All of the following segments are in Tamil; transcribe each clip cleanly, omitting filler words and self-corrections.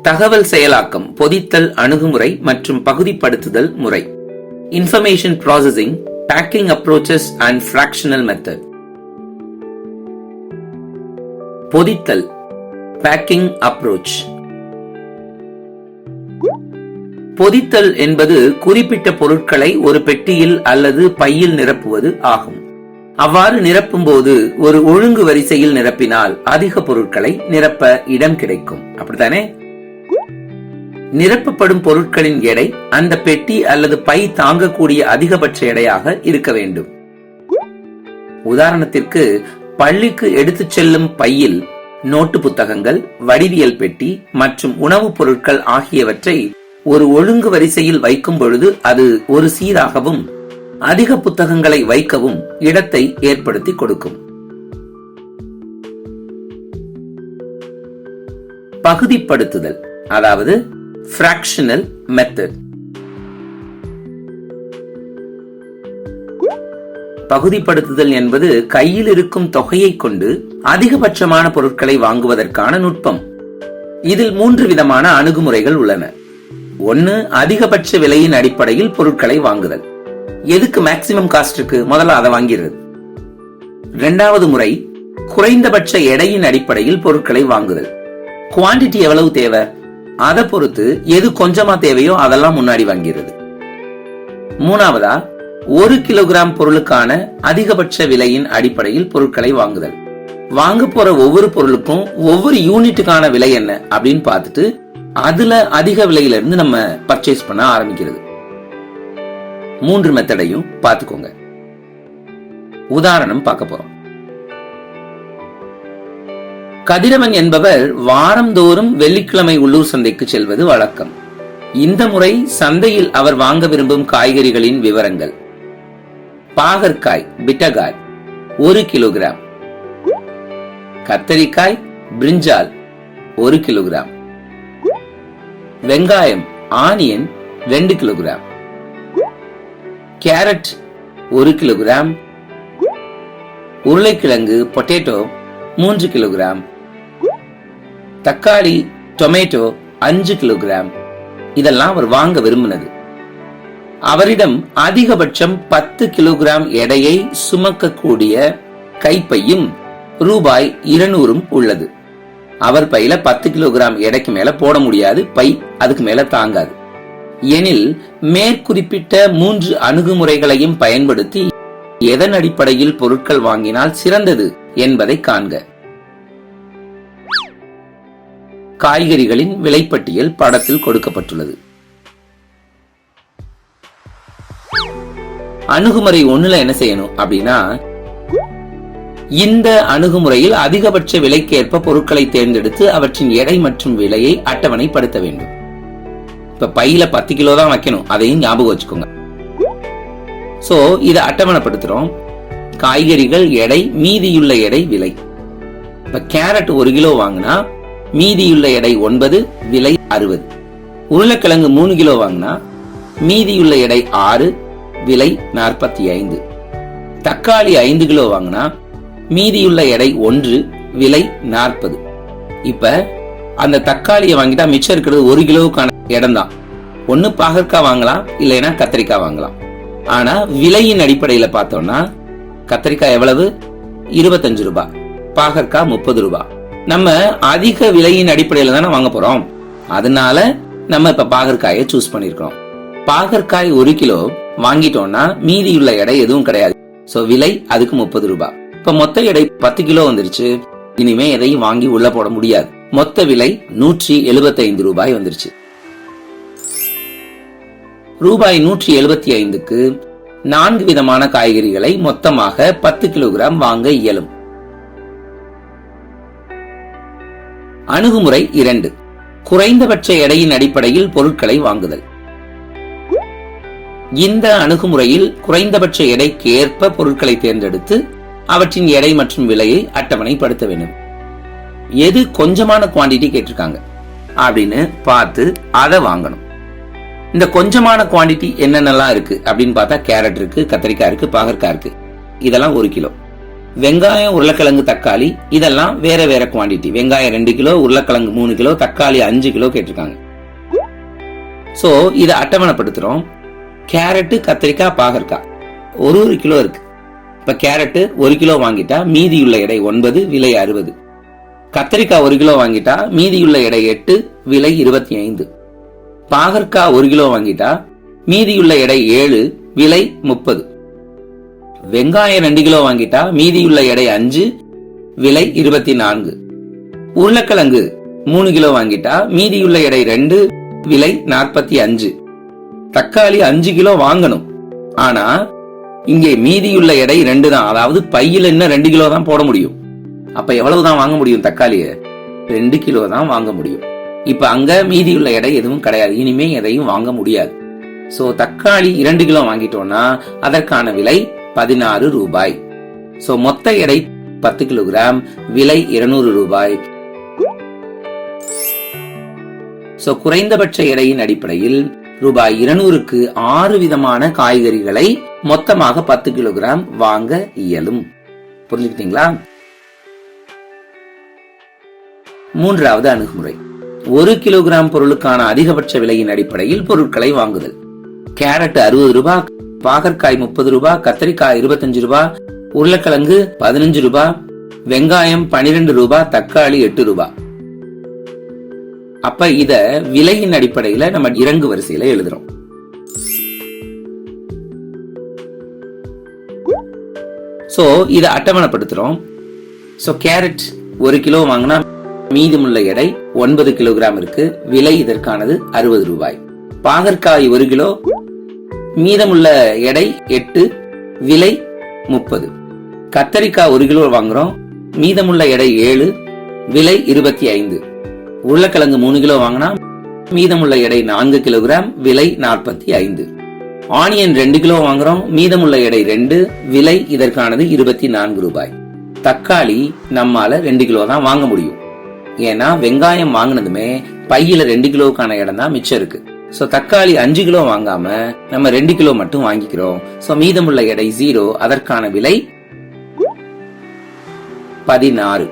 தகவல் செயலாக்கம், பொதித்தல் அணுகுமுறை மற்றும் பகுதிப்படுத்துதல் முறை. Information Processing, Packing Approaches and Fractional Method. பொதித்தல், Packing Approach. பொதித்தல் என்பது குறிப்பிட்ட பொருட்களை ஒரு பெட்டியில் அல்லது பையில் நிரப்புவது ஆகும். அவ்வாறு நிரப்பும் போது ஒரு ஒழுங்கு வரிசையில் நிரப்பினால் அதிக பொருட்களை நிரப்ப இடம் கிடைக்கும். அப்படித்தானே? நிரப்பப்படும் பொருட்களின் எடை அந்த பெட்டி அல்லது பை தாங்கக்கூடிய அதிகபட்ச எடையாக இருக்க வேண்டும். உதாரணத்திற்கு, பள்ளிக்கு எடுத்துச் செல்லும் பையில் நோட்டு புத்தகங்கள், வடிவியல் பெட்டி மற்றும் உணவுப் பொருட்கள் ஆகியவற்றை ஒரு ஒழுங்கு வரிசையில் வைக்கும் பொழுது அது ஒரு சீராகவும் அதிக புத்தகங்களை வைக்கவும் இடத்தை ஏற்படுத்தி கொடுக்கும். பகுதிப்படுத்துதல், அதாவது fractional method. பகுதிப்படுத்துதல் என்பது கையில் இருக்கும் தொகையை கொண்டு அதிகபட்சமான பொருட்களை வாங்குவதற்கான நுட்பம். இதில் 3 விதமான அணுகுமுறைகள் உள்ளன. ஒன்னு, அதிகபட்ச விலையின் அடிப்படையில் பொருட்களை வாங்குதல். எதுக்கு மேக்சிமம் காஸ்ட் இருக்கு, முதல்ல அதை வாங்கிறது. இரண்டாவது முறை, குறைந்தபட்ச எடையின் அடிப்படையில் பொருட்களை வாங்குதல். குவாண்டிட்டி எவ்வளவு தேவை அதை பொறுத்து எது கொஞ்சமா தேவையோ அதெல்லாம் முன்னாடி வாங்கிறது. மூணாவதா, 1 கிலோகிராம் பொருளுக்கான அதிகபட்ச விலையின் அடிப்படையில் பொருட்களை வாங்குதல். வாங்க போற ஒவ்வொரு பொருளுக்கும் ஒவ்வொரு யூனிட்டுக்கான விலை என்ன அப்படின்னு பார்த்துட்டு அதுல அதிக விலையில இருந்து நம்ம பர்ச்சேஸ் பண்ண ஆரம்பிக்கிறது. 3 மெத்தடையும் பார்த்துக்கோங்க. உதாரணம் பார்க்க போறோம். கதிரவன் என்பவர் வாரந்தோறும் வெள்ளிக்கிழமை உள்ளூர் சந்தைக்கு செல்வது வழக்கம். இந்த முறை சந்தையில் அவர் வாங்க விரும்பும் காய்கறிகளின் விவரங்கள்: பாகற்காய் பிட்டகாய் 1 கிலோகிராம், கத்தரிக்காய் பிரிஞ்சால் 1 கிலோகிராம், வெங்காயம் ஆனியன் 2 கிலோகிராம், கேரட் 1 கிலோகிராம், உருளைக்கிழங்கு பொட்டேட்டோ 3 கிலோகிராம், தக்காளி டொமேட்டோ 5 கிலோகிராம். இதெல்லாம் அவர் வாங்க விரும்பினது. அவரிடம் அதிகபட்சம் 10 கிலோகிராம் எடையை சுமக்கக்கூடிய கைப்பையும் ரூபாய் 200 உள்ளது. அவர் பையில 10 கிலோகிராம் எடைக்கு மேல போட முடியாது, பை அதுக்கு மேல தாங்காது. எனில் மேற்குறிப்பிட்ட 3 அணுகுமுறைகளையும் பயன்படுத்தி எதன் அடிப்படையில் பொருட்கள் வாங்கினால் சிறந்தது என்பதை காண்க. காய்கறிகளின் விலைப்பட்டியல் படத்தில் கொடுக்கப்பட்டுள்ளது. அணுகுமுறை 1ல என்ன செய்யணும் அப்படின்னா, இந்த அணுகுமுறையில் அதிகபட்ச விலைக்கேற்ப பொருட்களை தேர்ந்தெடுத்து அவற்றின் எடை மற்றும் விலையை அட்டவணைப்படுத்த வேண்டும். இப்ப பையில 10 கிலோ தான் வைக்கணும், அதையும் ஞாபகம் வச்சுக்கோங்க. சோ இதை அட்டவணைப்படுத்துறோம். காய்கறிகள் எடை, மீதியுள்ள எடை, விலை. இப்ப கேரட் 1 கிலோ வாங்கினா மீதியுள்ள எடை 9, விலை 60. உருளைக்கிழங்கு 3 கிலோ வாங்கினா மீதியுள்ள எடை 6, விலை 45. தக்காளி 5 கிலோ வாங்கினா மீதியுள்ள எடை 1, விலை 40. இப்ப அந்த தக்காளியை வாங்கிட்டா மிச்சம் இருக்கிறது 1 கிலோவுக்கான இடம் தான். ஒன்னு பாகற்காய் வாங்கலாம், இல்லைன்னா கத்திரிக்காய் வாங்கலாம். ஆனா விலையின் அடிப்படையில பார்த்தோம்னா கத்திரிக்காய் எவ்வளவு? 25 ரூபாய், பாகற்காய் 30 ரூபாய். நம்ம அதிக விலையின் அடிப்படையில தானே வாங்க போறோம், அதனால நம்ம இப்ப பாகற்காயை சூஸ் பண்ணிருக்கோம். பாகற்காய் 1 கிலோ வாங்கிட்டோம்னா மீதியுள்ள எடை எதுவும் கிடையாது. சோ விலை அதுக்கு 30 ரூபாய். இப்ப மொத்த எடை 10 கிலோ வந்துருச்சு. இனிமே எதையும் வாங்கி உள்ள போட முடியாது. மொத்த விலை 175 ரூபாய் வந்துருச்சு. ரூபாய் 175க்கு 4 விதமான காய்கறிகளை மொத்தமாக 10 கிலோகிராம் வாங்க இயலும். அணுகுமுறை 2, குறைந்தபட்ச எடையின் அடிப்படையில் பொருட்களை வாங்குதல். இந்த அணுகுமுறையில் குறைந்தபட்ச எடைக்கு ஏற்ப பொருட்களை தேர்ந்தெடுத்து அவற்றின் எடை மற்றும் விலையை அட்டவணைப்படுத்த வேண்டும். எது கொஞ்சமான குவாண்டிட்டி கேட்டிருக்காங்க அப்படின்னு பார்த்து அதை வாங்கணும். இந்த கொஞ்சமான குவாண்டிட்டி என்னென்னலாம் இருக்கு அப்படின்னு பார்த்தா கேரட் இருக்கு, கத்திரிக்காய் இருக்கு, பாகற்காய் இருக்கு. இதெல்லாம் 1 கிலோ. வெங்காயம், உருளைக்கிழங்கு, தக்காளி இதெல்லாம் வேற வேற குவாண்டிட்டி. வெங்காயம் 2 கிலோ, உருளைக்கிழங்கு 3 கிலோ, தக்காளி 5 கிலோ கேட்டிருக்காங்க. சோ இதை அட்டவணைப்படுத்துறோம். கேரட், கத்திரிக்காய், பாகற்காய் ஒரு கிலோ இருக்கு. இப்ப கேரட் 1 கிலோ வாங்கிட்டா மீதியுள்ள எடை 9, விலை 60. கத்திரிக்காய் 1 கிலோ வாங்கிட்டா மீதியுள்ள எடை 8, விலை 25. பாகற்காய் 1 கிலோ வாங்கிட்டா மீதியுள்ள எடை 7, விலை 30. வெங்காயம் 2 கிலோ வாங்கிட்டா மீதியுள்ள எடை 5, விலை 24. உருளைக்கிழங்கு 3 கிலோ வாங்கிட்டா மீதியுள்ள எடை 2, விலை 45. தக்காளி 5 கிலோ வாங்கணும், ஆனா இங்கே மீதியுள்ள எடை 2 தான். அதாவது பையில இன்னும் 2 கிலோ தான் போட முடியும். அப்ப எவ்வளவுதான் வாங்க முடியும்? தக்காளிய 2 கிலோ தான் வாங்க முடியும். இப்ப அங்க மீதியுள்ள எடை எதுவும் கிடையாது, இனிமே எதையும் வாங்க முடியாது. சோ தக்காளி 2 கிலோ வாங்கிட்டோம்னா அதற்கான விலை 16 ரூபாய். சோ மொத்த எடை 10 கிலோகிராம், விலை 200 ரூபாய். சோ குறைந்தபட்ச எடையின் அடிப்படையில் ரூபாய் 200க்கு 6 விதமான காய்கறிகளை மொத்தமாக 10 கிலோகிராம் வாங்க இயலும். புரிஞ்சுக்கிட்டீங்களா? மூன்றாவது அணுகுமுறை, 1 கிலோகிராம் பொருளுக்கான அதிகபட்ச விலையின் அடிப்படையில் பொருட்களை வாங்குதல். கேரட் 60 ரூபாய், பாகற்காய் 30 ரூபாய், கத்திரிக்காய் 25 ரூபாய், உருளைக்கிழங்கு 15 ரூபாய், வெங்காயம் 12 ரூபாய், தக்காளி 8 ரூபாய். அப்ப இத விலையின் அடிப்படையில நம்ம இறங்கு வரிசையில எழுதுறோம். சோ இத அட்டவணைப்படுத்துறோம். சோ கேரட் 1 கிலோ வாங்கினா மீதமுள்ள எடை 9 கிலோகிராம் இருக்கு, விலை இதற்கானது 60 ரூபாய். பாகற்காய் 1 கிலோ, மீதமுள்ள எடை 8, விலை 30. கத்தரிக்காய் 1 கிலோ வாங்குறோம், மீதமுள்ள எடை 7, விலை 25. உருளைக்கிழங்கு 3 கிலோ வாங்கினா மீதமுள்ள எடை 4 கிலோகிராம், விலை 45. ஆனியன் 2 கிலோ வாங்குறோம், மீதமுள்ள எடை 2, விலை இதற்கானது 24 ரூபாய். தக்காளி நம்மால 2 கிலோ தான் வாங்க முடியும், ஏன்னா வெங்காயம் வாங்கினதுமே பையில 2 கிலோவுக்கான இடம் தான் மிச்சம் இருக்கு. சோ தக்காளி 5 கிலோ வாங்காம நம்ம 2 கிலோ மட்டும் வாங்கிக்கிறோம். சோ மீதமுள்ள எடை 0, அதற்கான விலை 16.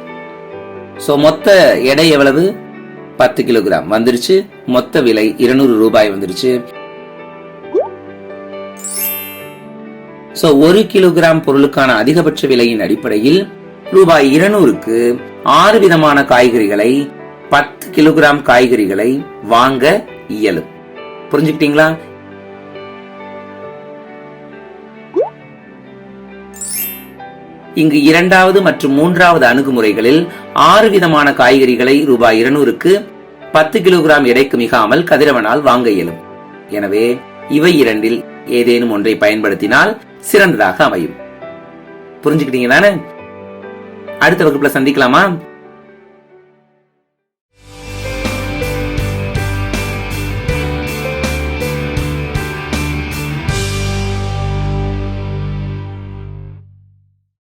சோ மொத்த எடை எவ்வளவு? 10 கிலோகிராம் வந்துருச்சு. மொத்த விலை 200 ரூபாய் வந்துருச்சு. சோ 1 கிலோகிராம் பொருளுக்கான அதிகபட்ச விலையின் அடிப்படையில் ரூபாய் 200க்கு 6 விதமான காய்கறிகளை, 10 கிலோகிராம் காய்கறிகளை வாங்க இயலும். புரிஞ்சுக்கிட்டீங்களா? இங்கு இரண்டாவது மற்றும் மூன்றாவது அணுகுமுறைகளில் 6 விதமான காய்கறிகளை ரூபாய் 200க்கு 10 கிலோகிராம் எடைக்கு மிகாமல் கதிரவனால் வாங்க இயலும். எனவே இவை இரண்டில் ஏதேனும் ஒன்றை பயன்படுத்தினால் சிறந்ததாக அமையும். புரிஞ்சுக்கிட்டீங்க தானே? அடுத்த வகுப்புல சந்திக்கலாமா?